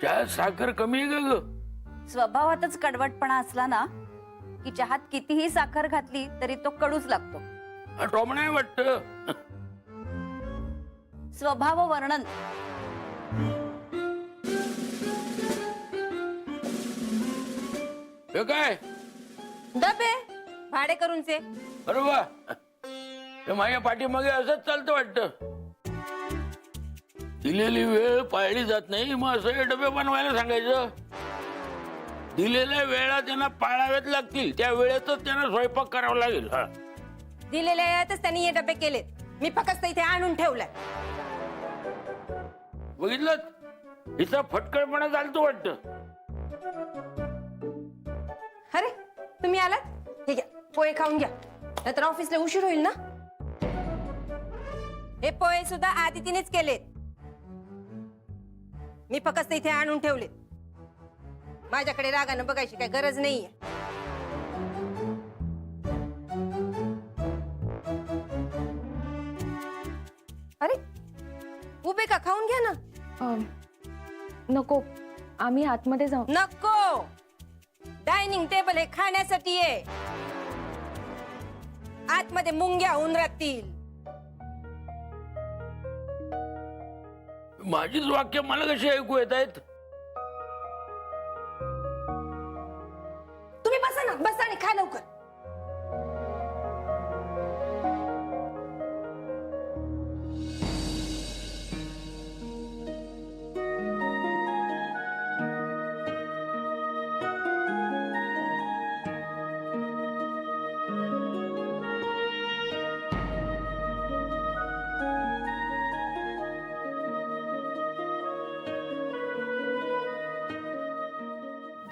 चहा साखर कमी आहे का ग? स्वभावातच कडवटपणा असला ना की चहात कितीही साखर घातली तरी तो कडूच लागतो. टोमणा वाटत. स्वभाव वर्णन. हे काय? डबे भाडे करूनचे. अरे वा, हे माझ्या पाठीमागे असंच चालतं वाटतं. दिलेली वेळ पाळली जात नाही, मग असं हे डबे बनवायला सांगायचं. दिलेल्या वेळा त्यांना पाळाव्याच लागतील, त्या वेळेतच त्यांना स्वयंपाक करावा लागेल. हा, दिलेल्या वेळातच त्यांनी हे डबे केलेत. मी फक्त इथे आणून ठेवलाय. बघितलं, हिचा फटकळपणा चालतो वाटतं. अरे तुम्ही आलात, हे घ्या पोहे खाऊन घ्या, नाहीतर ऑफिसला उशीर होईल ना. हे पोहे सुद्धा आदितीनेच केलेत. मी फक्त इथे आणून ठेवले. माझ्याकडे रागानं बघायची काही गरज नाहीये. अरे उभे का, खाऊन घ्या ना. नको, आम्ही आतमध्ये जाऊ. नको, डायनिंग टेबल हे खाण्यासाठी आहे. आतमध्ये मुंग्या होऊन राहतील. माझीच वाक्य मला कशी ऐकू येत आहेत? तुम्ही बसा ना, बसा आणि खा लवकर.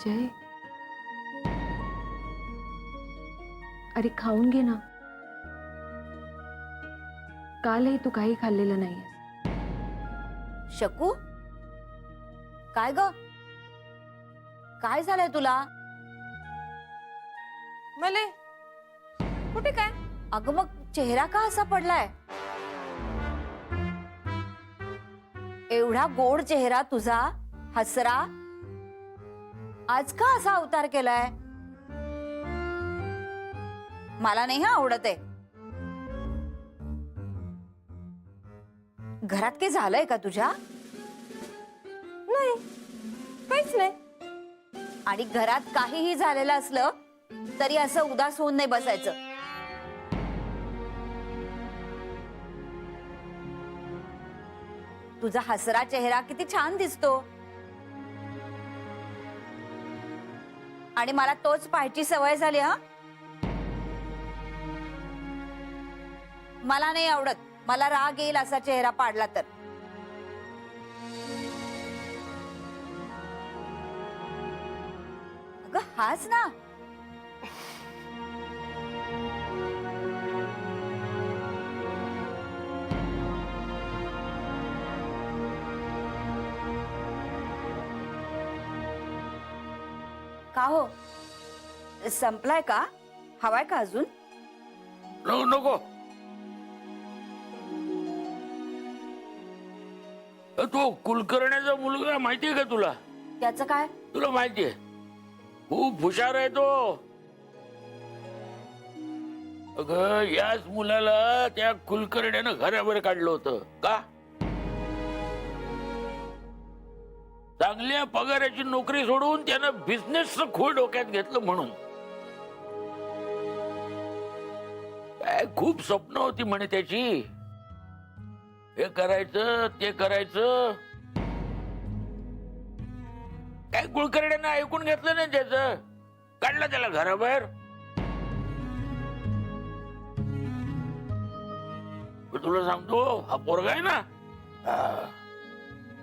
जय, अरे खाऊन घे ना. कालही तू काही खाल्लेलं नाहीये. शकू, काय ग, काय झालंय तुला? मले कुठे काय? अगं मग चेहरा का असा पडलाय? एवढा गोड चेहरा तुझा, हसरा, आज का असा अवतार केलाय? मला नाही हा आवडत आहे. घरात काही झालंय का तुझ्या? नाही, काहीच नाही. आणि घरात काहीही झालेलं असलं तरी असं उदास होऊन नाही बसायचं. तुझा हसरा चेहरा किती छान दिसतो आणि मला तोच पाहायची सवय झाली. हा, मला नाही आवडत. मला राग येईल असा चेहरा पाडला तर. अगं हाच ना. का हो, संपलाय का? हवाय का अजून? नको नको. तो कुलकर्ण्याचा मुलगा माहितीये का तुला? त्याचं काय? तुला माहितीये, खूप हुशार आहे तो. अगं याच मुलाला त्या कुलकर्ण्यानं घराबाहेर काढलं होतं. का? चांगल्या पगाराची नोकरी सोडून त्यानं बिझनेसचं खूळ डोक्यात घेतलं म्हणून. काय खूप स्वप्न होती म्हणे त्याची. हे करायचं ते करायचं. काय कुलकर्ण्यानं ऐकून घेतलं नाही त्याचं, काढलं त्याला घराबाहेर. तुला सांगतो, हा पोरगा आहे ना,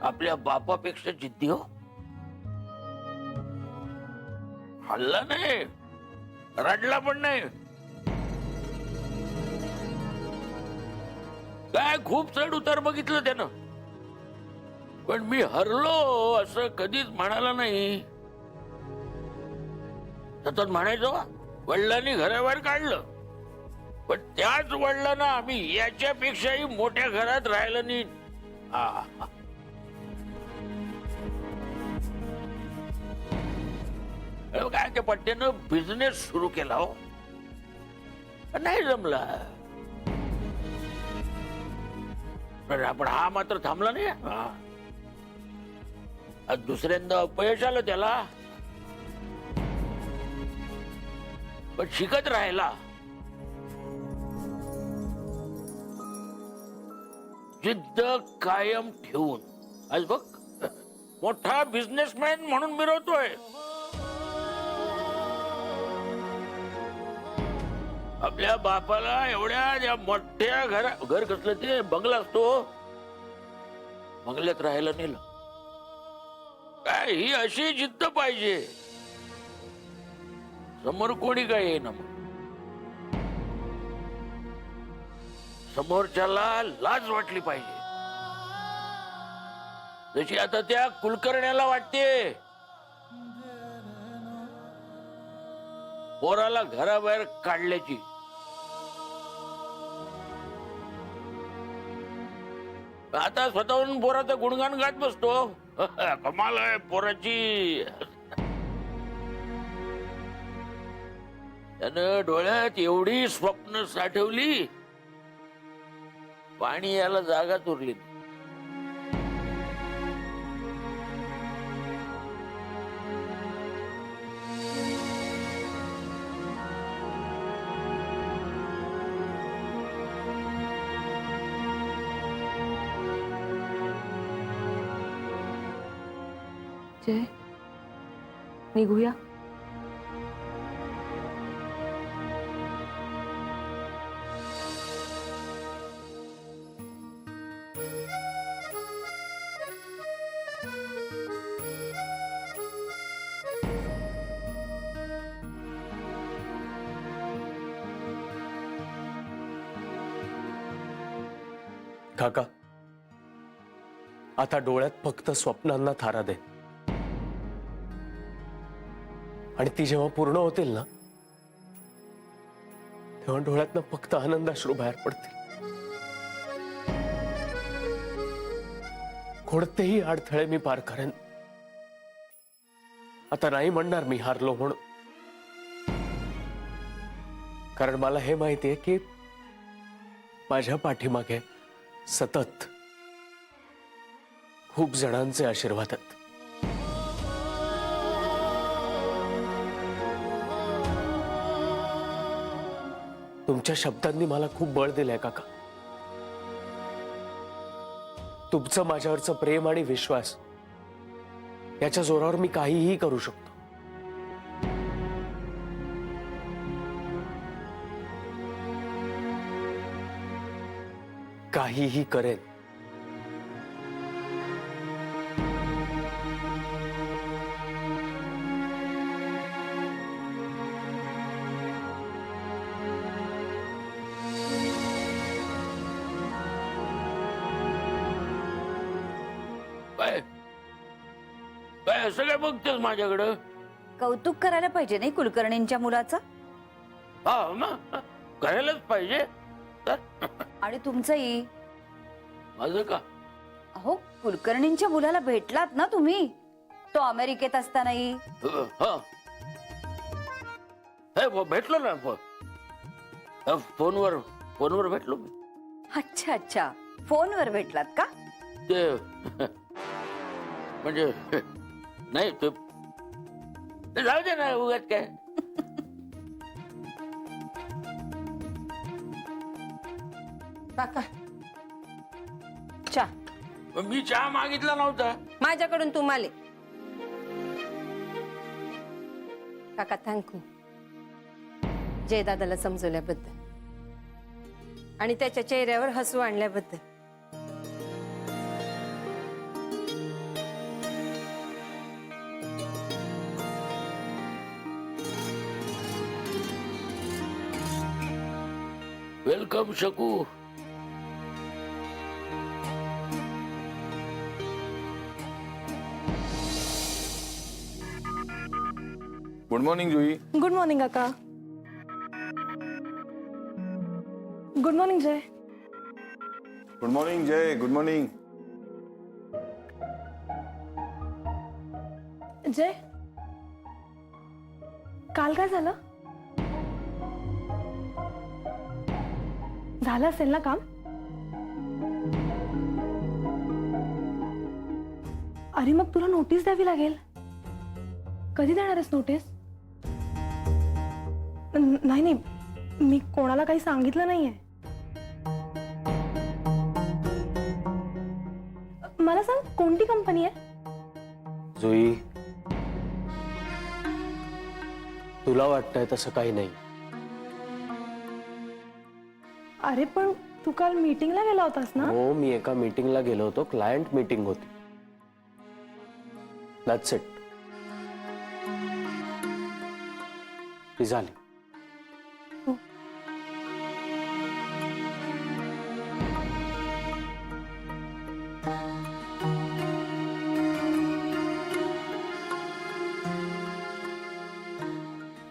आपल्या बापापेक्षा जिद्दी हो. हल्ला नाही, रडला पण नाही. काय खूप चढ उतार बघितलं त्यानं, पण मी हरलो असं कधीच म्हणाला नाही. सतत म्हणायचो वडिलांनी घराबाहेर काढलं, पण त्याच वडिलांना आम्ही याच्यापेक्षाही मोठ्या घरात राहिलं नाही. काय त्या पट्ट्यानं बिझनेस सुरू केला हो, पण नाही जमला. पण हा मात्र थांबला नाही. आज दुसऱ्यांदा अपयश आलं त्याला, पण शिकत राहिला. जिद्द कायम ठेवून आज बघ मोठा बिझनेसमॅन म्हणून मिरवतोय. आपल्या बापाला एवढ्या मोठ्या घर कसलं ते बंगला असतो, बंगल्यात राहायला नेलं. काय ही अशी जिद्द पाहिजे, समोर कोणी काय येईना. मग समोरच्याला लाज वाटली पाहिजे, जशी आता त्या कुलकर्ण्याला वाटते. पोराला घराबाहेर काढल्याची. आता स्वतःहून पोराचं गुणगान गात बसतो. कमाल आहे पोराची. त्यानं डोळ्यात एवढी स्वप्न साठवली, पाणी याला जागाच उरली. जय, निघूया. काका, आता डोळ्यात फक्त स्वप्नांना थारा दे, आणि ती जेव्हा पूर्ण होतील ना, तेव्हा डोळ्यातनं फक्त आनंदाश्रू बाहेर पडतील. कोणतेही अडथळे मी पार करेन. आता नाही म्हणणार मी हारलो म्हणून, कारण मला हे माहितीये की माझ्या पाठीमागे सतत खूप जणांचे आशीर्वाद आहेत. तुमच्या शब्दांनी मला खूप बळ दिलंय काका. तुमचं माझ्यावरचं प्रेम आणि विश्वास याच्या जोरावर मी काहीही करू शकतो. काहीही करेन. काय काय असं काय बघतेस माझ्याकडं? कौतुक करायला पाहिजे नाही कुलकर्णींच्या मुलाचं. हा मग करायलाच पाहिजे. तर आणि तुमचंही. माझं का? अहो, कुलकर्णींच्या मुलाला भेटलात ना तुम्ही, तो अमेरिकेत असतानाही. हा भेटलो ना. फोनवर भेटलो मी. अच्छा अच्छा, फोनवर भेटलात का? ते म्हणजे नाही, ते जाऊ दे ना, उगाच काय. काका, चहा. मी चहा मागितला नव्हता. माझ्याकडून तुम्हाला. काका, थँक्यू जय दादाला समजवल्याबद्दल आणि त्याच्या चेहऱ्यावर हसू आणल्याबद्दल. Welcome Shaku. Good morning Jui. Good morning काका. Good morning Jay. Good morning Jay. Good morning. Jay, काल काय झालं? झालं असेल ना काम? अरे मग तुला नोटीस द्यावी लागेल. कधी देणार आहेस नोटीस? नाही नाही, मी कोणाला काही सांगितलं नाहीये. मला सांग, कोणती कंपनी आहे? जुई, तुला वाटतंय तसं काही नाही. अरे पण तू काल मीटिंगला गेला होतास ना? हो, मी एका मीटिंगला गेलो होतो. क्लायंट मीटिंग होती. That's it. ती झाली.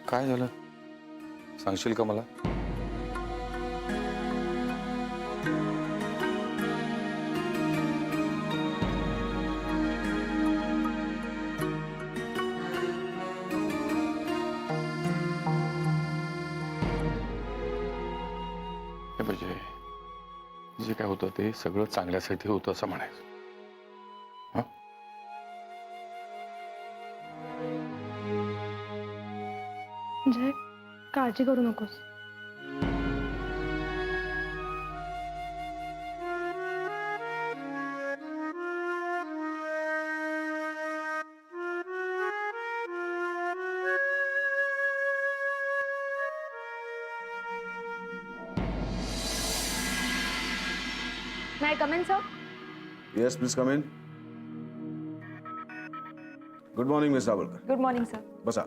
काय झालं सांगशील का मला? हे म्हणजे जे काय होतं ते सगळं चांगल्यासाठी होतं असं म्हणायचं. हं? जय, काळजी करू नकोस. May I come in, sir? Yes, please come in. Good morning, Miss Davolkar. Good morning, sir. बसा.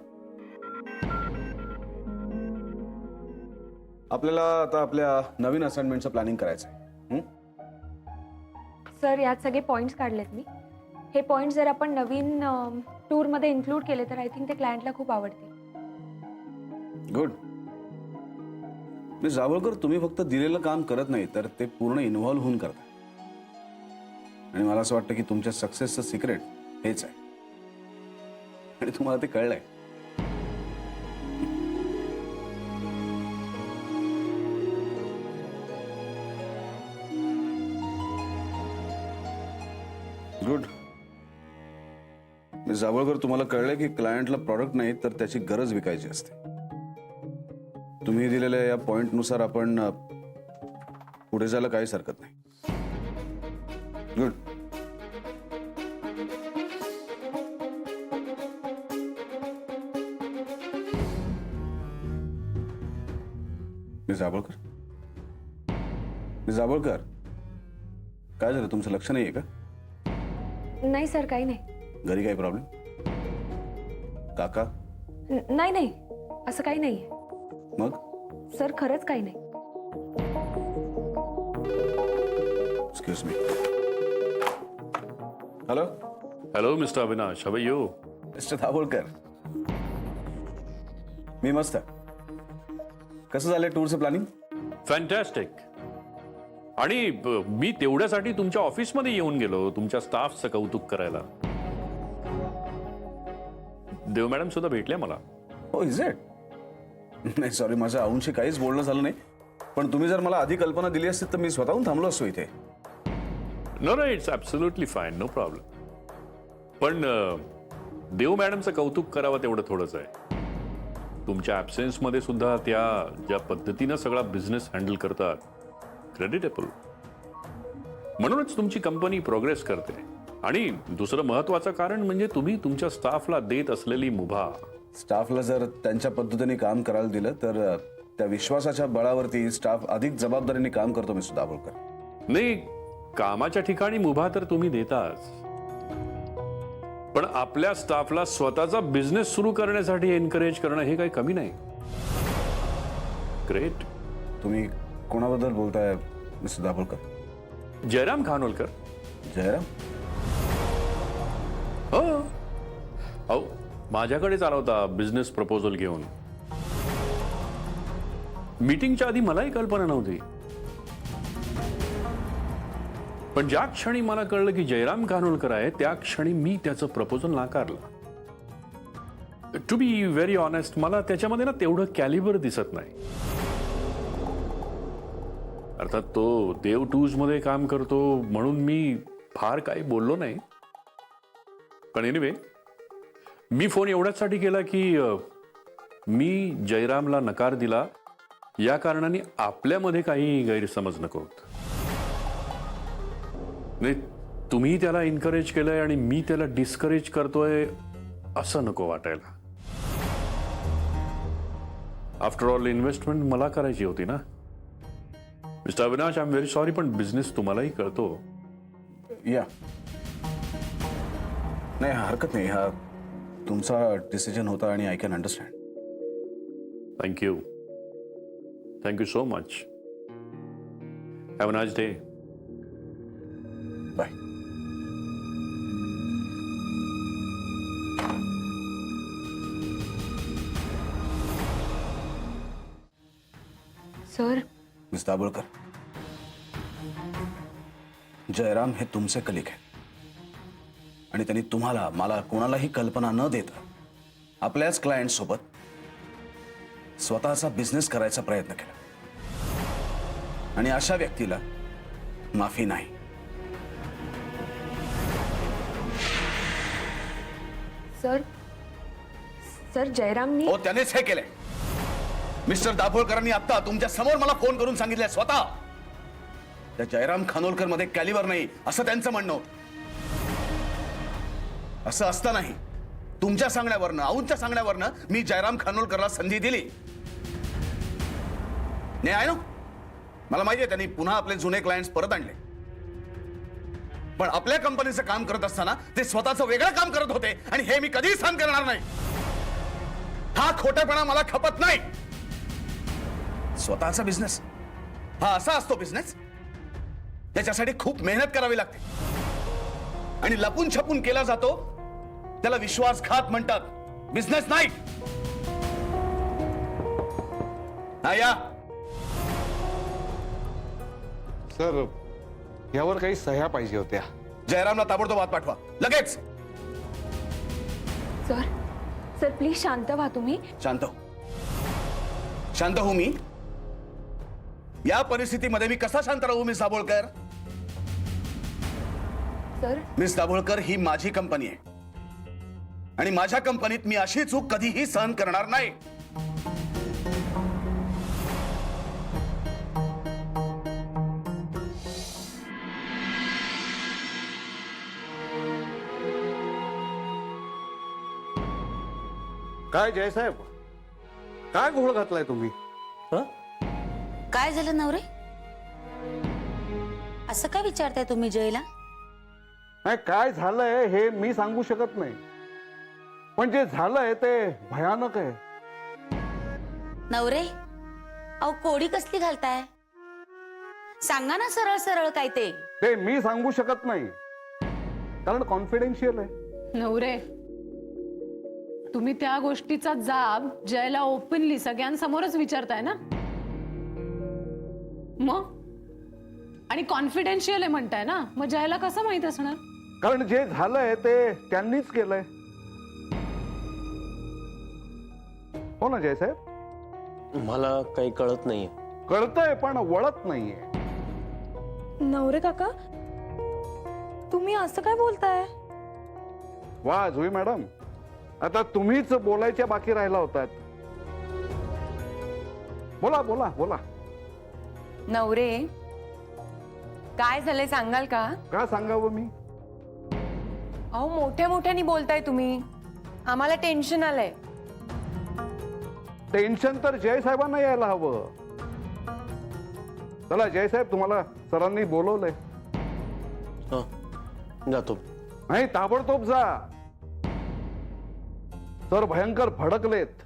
आपल्याला आता आपल्या नवीन असाइनमेंटचं प्लॅनिंग करायचं आहे. सर, यात सगळे पॉइंट्स काढलेत मी. हे पॉइंट्स जर आपण नवीन टूरमध्ये इन्क्लूड केले तर आय थिंक ते क्लायंटला खूप आवडतील. गुड. मिस जावळकर, तुम्ही फक्त दिलेलं काम करत नाही तर ते पूर्ण इन्व्हॉल्व्ह होऊन करता. आणि मला असं वाटतं की तुमच्या सक्सेसचं सिक्रेट हेच आहे आणि तुम्हाला ते कळलंय. गुड. मिस जावळकर, तुम्हाला कळलंय की क्लायंटला प्रॉडक्ट नाही तर त्याची गरज विकायची असते. तुम्ही दिलेल्या या पॉइंटनुसार आपण पुढे जायला काहीच हरकत नाही. Good. Miss Jawalkar, miss Jawalkar, काय झालं? तुमचं लक्ष नाहीये का? नाही सर, काही नाही. घरी काही प्रॉब्लेम? काका? नाही नाही, असं काही नाहीये. मग सर, खरंच काही नाही. Excuse me. Hello hello mister Avinash, how are you? Mister Dabholkar, मी मस्त. कसं झालंय टूरचं प्लॅनिंग? फॅन्टॅस्टिक. आणि मी तेवढ्यासाठी तुमच्या ऑफिसमध्ये येऊन गेलो तुमच्या स्टाफचं कौतुक करायला. देव मॅडम सुद्धा भेटल्या मला. हो, इज इट? नाही सॉरी, माझ्या आऊंशी काहीच बोलणं झालं नाही. पण तुम्ही जर मला आधी कल्पना दिली असती तर मी स्वतःहून थांबलो असतो इथे. No no, it's absolutely fine, no problem. पण देव मॅडमचं कौतुक करावं तेवढं थोडंच आहे. तुमच्या ॲब्सेन्समध्ये सुद्धा त्या ज्या पद्धतीनं सगळा बिझनेस हँडल करतात, क्रेडिटेबल. म्हणूनच तुमची कंपनी प्रोग्रेस करते. आणि दुसरं महत्वाचं कारण म्हणजे तुम्ही तुमच्या स्टाफला देत असलेली मुभा. स्टाफला जर त्यांच्या पद्धतीने काम करायला दिलं तर त्या विश्वासाच्या बळावरती स्टाफ अधिक जबाबदारीने काम करतो. मिस्टर दाभोळकर, नाही, कामाच्या ठिकाणी मुभा तर तुम्ही देताच, पण आपल्या स्टाफला स्वतःचा बिझनेस सुरू करण्यासाठी एनकरेज करणं हे काही कमी नाही. ग्रेट. तुम्ही कोणाबद्दल बोलताय मिस्टर दाभोळकर? जयराम खानोलकर. जयराम? हो, अहो माझ्याकडेच आला होता बिझनेस प्रपोजल घेऊन. मीटिंगच्या आधी मलाही कल्पना नव्हती, पण ज्या क्षणी मला कळलं की जयराम खानोलकर आहे त्या क्षणी मी त्याचं प्रपोजल नाकारलं. टू बी व्हेरी ऑनेस्ट, मला त्याच्यामध्ये ना तेवढं कॅलिबर दिसत नाही. अर्थात तो देव टूज मध्ये काम करतो म्हणून मी फार काही बोललो नाही. पण एनिवे, मी फोन एवढ्याचसाठी केला की मी जयरामला नकार दिला या कारणाने आपल्यामध्ये काही गैरसमज नको होत. नाही, तुम्ही त्याला एनकरेज केलंय आणि मी त्याला डिस्करेज करतोय असं नको वाटायला. आफ्टर ऑल इन्व्हेस्टमेंट मला करायची होती ना. Mister Avinash, I am very sorry, पण बिझनेस तुम्हालाही कळतो. या नाही, हरकत नाही. हा तुमचा डिसिजन होता आणि I can understand. Thank you. Thank you so much. Have a nice day. Bye. Sir, miss Dabholkar, Jayaram हे तुमचे कलिक आहे आणि त्यांनी तुम्हाला, मला, कोणालाही कल्पना न देता आपल्याच क्लायंट सोबत स्वतःचा बिझनेस करायचा प्रयत्न केला आणि अशा व्यक्तीला माफी नाही. सर जयरामनी हो, त्यानेच हे केलंय. मिस्टर दाभोळकरांनी आता तुमच्या समोर मला फोन करून सांगितलंय स्वतः, त्या जयराम खानोलकर मध्ये कॅलिबर नाही असं त्यांचं म्हणणं होतं. असं असतानाही तुमच्या सांगण्यावरनं, आऊंच्या सांगण्यावरनं मी जयराम खानोलकरला संधी दिली. नाही आहे ना, मला माहिती आहे त्यांनी पुन्हा आपले जुने क्लायंट्स परत आणले, पण आपल्या कंपनीचं काम करत असताना ते स्वतःचं वेगळं काम करत होते आणि हे मी कधीही सहन करणार नाही. हा खोटेपणा मला खपत नाही. स्वतःचा बिझनेस हा असा असतो बिझनेस त्याच्यासाठी खूप मेहनत करावी लागते आणि लपून छपून केला जातो त्याला विश्वासघात म्हणतात, बिझनेस नाही. हा, या. सर, यावर काही सह्या पाहिजे होत्या. जयरामला ताबडतोब आत पाठवा लगेच. सर प्लीज शांत व्हा तुम्ही. शांत हो. शांत हो मी. या परिस्थितीमध्ये मी कसा शांत राहू miss Dabholkar? Sir miss Dabholkar, ही माझी कंपनी आहे आणि माझ्या कंपनीत मी अशी चूक कधीही सहन करणार नाही. काय जयसाहेब, काय घोळ घातलाय तुम्ही? काय झालं नवरे? असं काय विचारताय तुम्ही जयला? नाही, काय झालंय हे मी सांगू शकत नाही, पण जे झालंय ते भयानक आहे. नवरे, अहो कोडी कसली घालताय? सांगा ना सरळ सरळ काय ते. ते मी सांगू शकत नाही कारण कॉन्फिडेन्शियल आहे. नवरे, तुम्ही त्या गोष्टीचा जाब जयला ओपनली सगळ्यांसमोरच विचारताय ना मग? आणि कॉन्फिडेन्शियल आहे म्हणताय ना, मग जयला कसं माहित असणार? कारण जे झालंय ते त्यांनीच केलंय. हो ना जयसाहेब? मला काही कळत नाहीये. कळतंय पण वळत नाहीये. नवरे काका, तुम्ही असं काय बोलताय? वा जुई मॅडम, आता तुम्हीच बोलायच्या बाकी राहिला होतात. बोला बोला बोला. नवरे, काय झालंय सांगाल का? का सांगावं मी? अहो मोठ्या मोठ्यानी बोलताय तुम्ही, आम्हाला टेन्शन आलंय. टेन्शन तर जयसाहेबांना यायला हवं. चला जयसाहेब, तुम्हाला सरांनी बोलवलंय. जातो. नाही, ताबडतोब जा. सर भयंकर भडकलेत.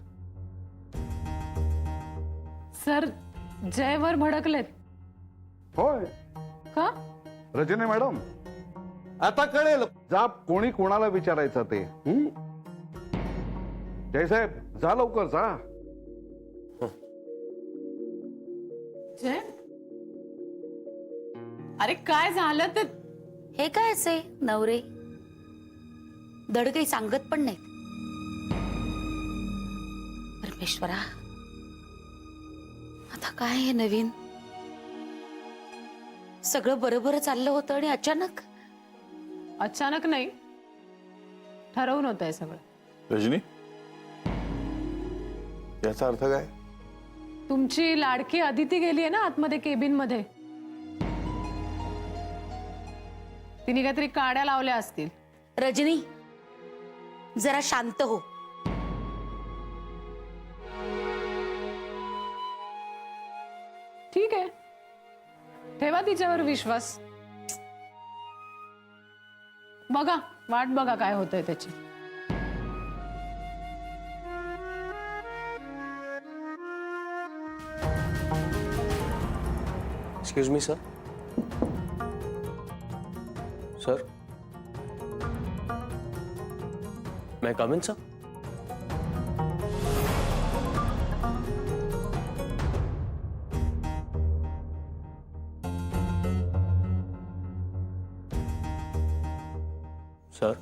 सर जयवर भडकलेत? होय. का? रजनी मॅडम, आता कळेल जा कोणी कोणाला विचारायचं ते. जयसाहेब जा लवकर जा. जय, अरे काय झालं ते? हे काय असे नवरे? धड काही सांगत पण नाहीत. ईश्वरा, आता काय हे नवीन? सगळं बरोबर चाललं होतं आणि अचानक अचानक नाही, ठरवून होत आहे सगळं. रजनी, याचा अर्थ काय? तुमची लाडकी अदिती गेली आहे ना आतमध्ये केबिन मध्ये. तिने काहीतरी काड्या लावल्या असतील. रजनी, जरा शांत हो. ठीक आहे, ठेवा तिच्यावर विश्वास. बघा, वाट बघा काय होतंय त्याची. Excuse me sir. सर, मैं कम इन सर? सर,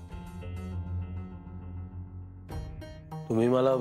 तुम्ही मला